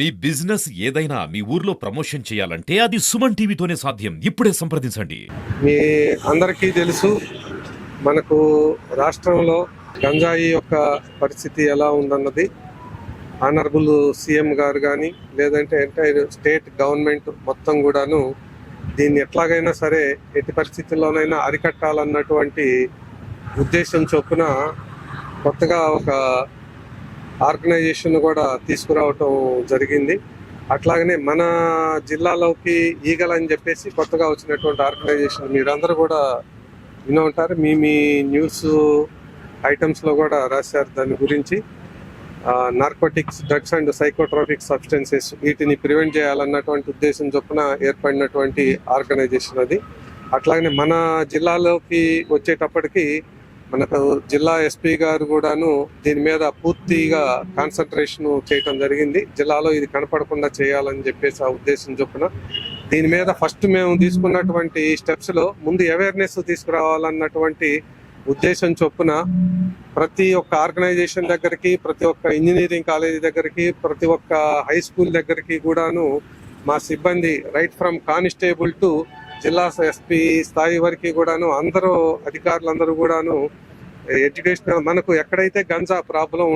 మీ business ఏదైనా మీ ఊర్లో promotion చేయాలంటే అది సుమన్ టీవీతోనే సాధ్యం. ఇప్పుడే సంప్రదించండి. మీ అందరికీ తెలుసు, మనకు రాష్ట్రంలో గంజాయి యొక్క పరిస్థితి ఎలా ఉందన్నది ఆనరబుల్ సీఎం గారు కానీ లేదంటే ఎంటైర్ స్టేట్ గవర్నమెంట్ మొత్తం కూడాను దీన్ని ఎట్లాగైనా సరే ఎట్టి పరిస్థితుల్లోనైనా అరికట్టాలన్నటువంటి ఉద్దేశం చొప్పున కొత్తగా ఒక ఆర్గనైజేషన్ కూడా తీసుకురావటం జరిగింది. అట్లాగనే మన జిల్లాలోకి ఈగల్ అని చెప్పేసి కొత్తగా వచ్చినటువంటి ఆర్గనైజేషన్ మీరందరూ కూడా విని ఉంటారు. మీ న్యూస్ ఐటమ్స్లో కూడా రాశారు దాని గురించి. Narcotics, drugs and psychotropic substances వీటిని ప్రివెంట్ చేయాలన్నటువంటి ఉద్దేశం చొప్పున ఏర్పడినటువంటి ఆర్గనైజేషన్ అది. అట్లాగనే మన జిల్లాలోకి వచ్చేటప్పటికి మనకు జిల్లా ఎస్పీ గారు కూడాను దీని మీద పూర్తిగా కాన్సన్ట్రేషన్ చేయటం జరిగింది. జిల్లాలో ఇది కనపడకుండా చేయాలని చెప్పేసి ఆ ఉద్దేశం చొప్పున దీని మీద ఫస్ట్ మేము తీసుకున్నటువంటి స్టెప్స్లో ముందు అవేర్నెస్ తీసుకురావాలన్నటువంటి ఉద్దేశం చొప్పున ప్రతి ఒక్క ఆర్గనైజేషన్ దగ్గరికి, ప్రతి ఒక్క ఇంజనీరింగ్ కాలేజీ దగ్గరికి, ప్రతి ఒక్క హై స్కూల్ దగ్గరికి కూడాను మా సిబ్బంది రైట్ ఫ్రమ్ కానిస్టేబుల్ టు జిల్లా ఎస్పీ స్థాయి వరకు కూడాను అందరూ అధికారులందరూ కూడాను ఎడ్యుకేషన్ మనకు ఎక్కడైతే గంజా ప్రాబ్లం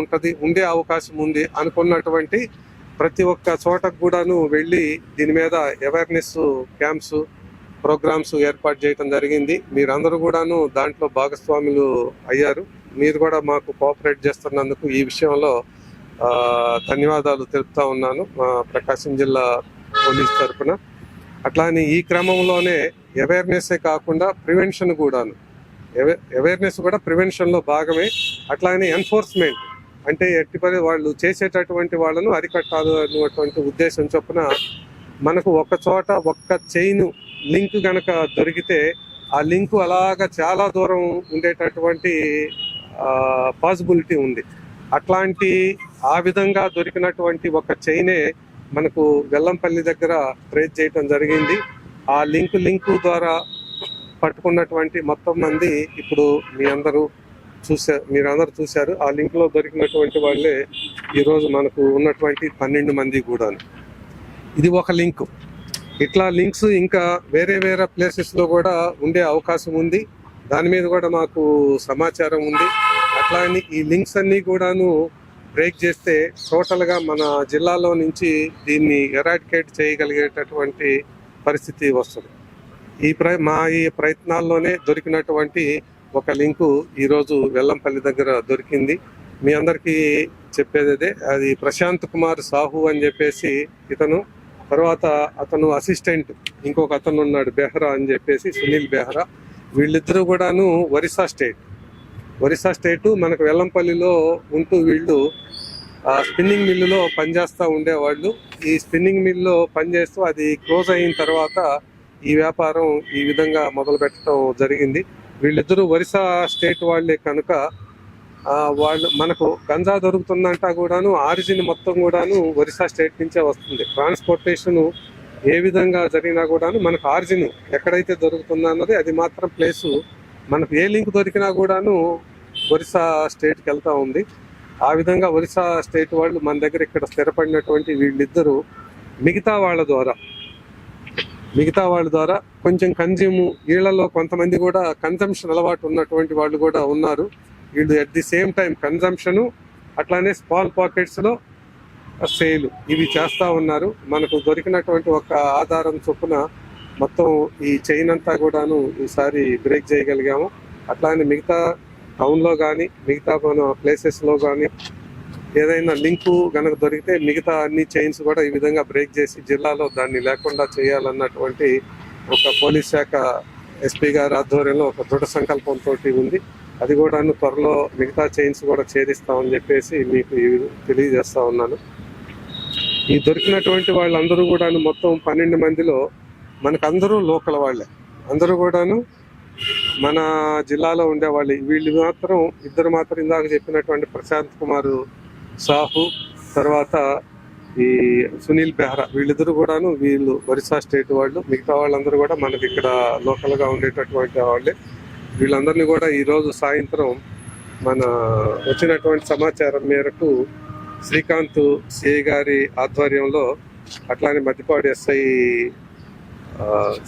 ఉండే అవకాశం ఉంది అనుకున్నటువంటి ప్రతి ఒక్క చోటకు కూడాను వెళ్ళి దీని మీద అవేర్నెస్ క్యాంప్స్, ప్రోగ్రామ్స్ ఏర్పాటు చేయడం జరిగింది. మీరందరూ కూడాను దాంట్లో భాగస్వాములు అయ్యారు. మీరు కూడా మాకు కోఆపరేట్ చేస్తున్నందుకు ఈ విషయంలో ధన్యవాదాలు తెలుపుతా ఉన్నాను మా ప్రకాశం జిల్లా పోలీస్ తరఫున. అట్లానే ఈ క్రమంలోనే అవేర్నెస్సే కాకుండా ప్రివెన్షన్ కూడాను, అవేర్నెస్ కూడా ప్రివెన్షన్లో భాగమే. అట్లానే ఎన్ఫోర్స్మెంట్ అంటే ఎట్టిపరి వాళ్ళు చేసేటటువంటి వాళ్ళను అరికట్టాలి అన్నటువంటి ఉద్దేశం చొప్పున మనకు ఒక చోట ఒక్క చైన్ లింక్ గనక దొరికితే ఆ లింకు అలాగా చాలా దూరం ఉండేటటువంటి పాసిబిలిటీ ఉంది. అట్లాంటి ఆ విధంగా దొరికినటువంటి ఒక చైనే మనకు వెల్లంపల్లి దగ్గర ట్రేస్ చేయటం జరిగింది. ఆ లింకు ద్వారా పట్టుకున్నటువంటి మొత్తం మంది ఇప్పుడు మీరందరూ చూశారు. ఆ లింక్లో దొరికినటువంటి వాళ్ళే ఈరోజు మనకు ఉన్నటువంటి 12 మంది కూడా. ఇది ఒక లింక్. ఇట్లా లింక్స్ ఇంకా వేరే ప్లేసెస్లో కూడా ఉండే అవకాశం ఉంది. దాని మీద కూడా మాకు సమాచారం ఉంది. అట్లానే ఈ లింక్స్ అన్నీ కూడాను బ్రేక్ చేస్తే టోటల్గా మన జిల్లాలో నుంచి దీన్ని ఎరాడికేట్ చేయగలిగేటటువంటి పరిస్థితి వస్తుంది. ఈ ప్రయత్నాల్లోనే దొరికినటువంటి ఒక లింకు ఈరోజు వెల్లంపల్లి దగ్గర దొరికింది. మీ అందరికీ చెప్పేది అదే, అది ప్రశాంత్ కుమార్ సాహు అని చెప్పేసి ఇతను. తర్వాత అతను అసిస్టెంట్ ఇంకొక అతను ఉన్నాడు బెహ్రా అని చెప్పేసి, సునీల్ బెహ్రా. వీళ్ళిద్దరూ కూడాను ఒరిస్సా స్టేటు మనకు వెల్లంపల్లిలో ఉంటూ వీళ్ళు స్పిన్నింగ్ మిల్లులో పనిచేస్తూ ఉండేవాళ్ళు. ఈ స్పిన్నింగ్ మిల్లులో పనిచేస్తూ అది క్లోజ్ అయిన తర్వాత ఈ వ్యాపారం ఈ విధంగా మొదలు పెట్టడం జరిగింది. వీళ్ళిద్దరూ ఒరిస్సా స్టేట్ వాళ్ళే కనుక వాళ్ళు మనకు గంజా దొరుకుతుందంటా కూడాను ఆరిజిన్ మొత్తం కూడాను ఒరిస్సా స్టేట్ నుంచే వస్తుంది. ట్రాన్స్పోర్టేషన్ ఏ విధంగా జరిగినా కూడాను మనకు ఆరిజిన్ ఎక్కడైతే దొరుకుతుందో అన్నది అది మాత్రం ప్లేసు మనకు ఏ లింక్ దొరికినా కూడాను ఒరిస్సా స్టేట్కి వెళ్తూ ఉంది. ఆ విధంగా ఒరిస్సా స్టేట్ వాళ్ళు మన దగ్గర ఇక్కడ స్థిరపడినటువంటి వీళ్ళిద్దరూ మిగతా వాళ్ళ ద్వారా కొంచెం వీళ్ళలో కొంతమంది కూడా కన్జంప్షన్ అలవాటు ఉన్నటువంటి వాళ్ళు కూడా ఉన్నారు. వీళ్ళు at the same time consumption అట్లానే స్మాల్ పాకెట్స్లో సేల్ ఇవి చేస్తూ ఉన్నారు. మనకు దొరికినటువంటి ఒక ఆధారం చొప్పున మొత్తం ఈ చైన్ అంతా కూడాను ఈసారి బ్రేక్ చేయగలిగాము. అట్లానే మిగతా టౌన్లో కానీ మిగతా ప్లేసెస్లో కానీ ఏదైనా లింకు కనుక దొరికితే మిగతా అన్ని చైన్స్ కూడా ఈ విధంగా బ్రేక్ చేసి జిల్లాలో దాన్ని లేకుండా చేయాలన్నటువంటి ఒక పోలీస్ శాఖ ఎస్పీ గారి ఆధ్వర్యంలో ఒక దృఢ సంకల్పంతో ఉంది. అది కూడాను త్వరలో మిగతా చైన్స్ కూడా ఛేదిస్తామని చెప్పేసి మీకు తెలియజేస్తా ఉన్నాను. ఈ దొరికినటువంటి వాళ్ళందరూ కూడాను మొత్తం 12 మందిలో మనకు అందరూ లోకల్ వాళ్ళే, అందరూ కూడాను మన జిల్లాలో ఉండేవాళ్ళు. వీళ్ళు ఇద్దరు మాత్రం ఇందాక చెప్పినటువంటి ప్రశాంత్ కుమార్ సాహు, తర్వాత ఈ సునీల్ బెహ్రా, వీళ్ళిద్దరు కూడాను వీళ్ళు ఒరిస్సా స్టేట్ వాళ్ళు. మిగతా వాళ్ళందరూ కూడా మనకి ఇక్కడ లోకల్గా ఉండేటటువంటి వాళ్ళే. వీళ్ళందరినీ కూడా ఈరోజు సాయంత్రం మన వచ్చినటువంటి సమాచారం మేరకు శ్రీకాంత్ సిఐ గారి ఆధ్వర్యంలో, అట్లానే మద్దిపాడు ఎస్ఐ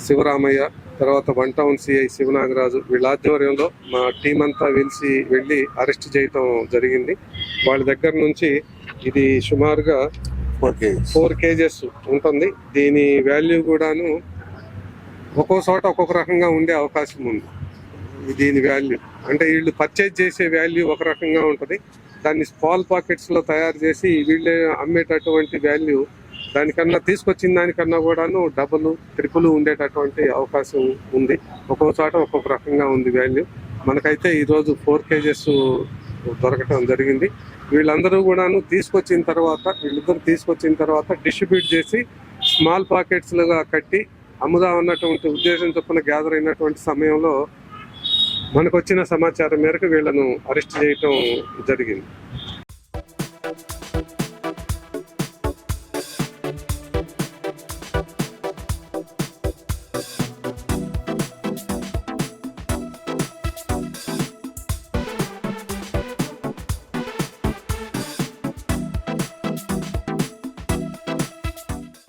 శివరామయ్య, తర్వాత 1 టౌన్ సిఐ శివనాగరాజు వీళ్ళ ఆధ్వర్యంలో మా టీం అంతా వెళ్ళి అరెస్ట్ చేయటం జరిగింది. వాళ్ళ దగ్గర నుంచి ఇది సుమారుగా 4 కేజెస్ ఉంటుంది. దీని వాల్యూ కూడాను ఒక్కో చోట ఒక్కొక్క రకంగా ఉండే అవకాశం ఉంది. దీని వాల్యూ అంటే వీళ్ళు పర్చేజ్ చేసే వాల్యూ ఒక రకంగా ఉంటుంది, దాన్ని స్మాల్ పాకెట్స్లో తయారు చేసి వీళ్ళే అమ్మేటటువంటి వాల్యూ దానికన్నా తీసుకొచ్చిన దానికన్నా కూడాను డబుల్ ట్రిపుల్ ఉండేటటువంటి అవకాశం ఉంది. ఒక్కో చోట ఒక్కొక్క రకంగా ఉంది వాల్యూ. మనకైతే ఈరోజు 4 కేజెస్ దొరకటం జరిగింది. వీళ్ళిద్దరూ తీసుకొచ్చిన తర్వాత డిస్ట్రిబ్యూట్ చేసి స్మాల్ పాకెట్స్లుగా కట్టి అమ్ముదాం అన్నటువంటి ఉద్దేశం చొప్పున గ్యాదర్ అయినటువంటి సమయంలో మనకు వచ్చిన సమాచారం మేరకు వీళ్ళను అరెస్ట్ చేయటం జరిగింది.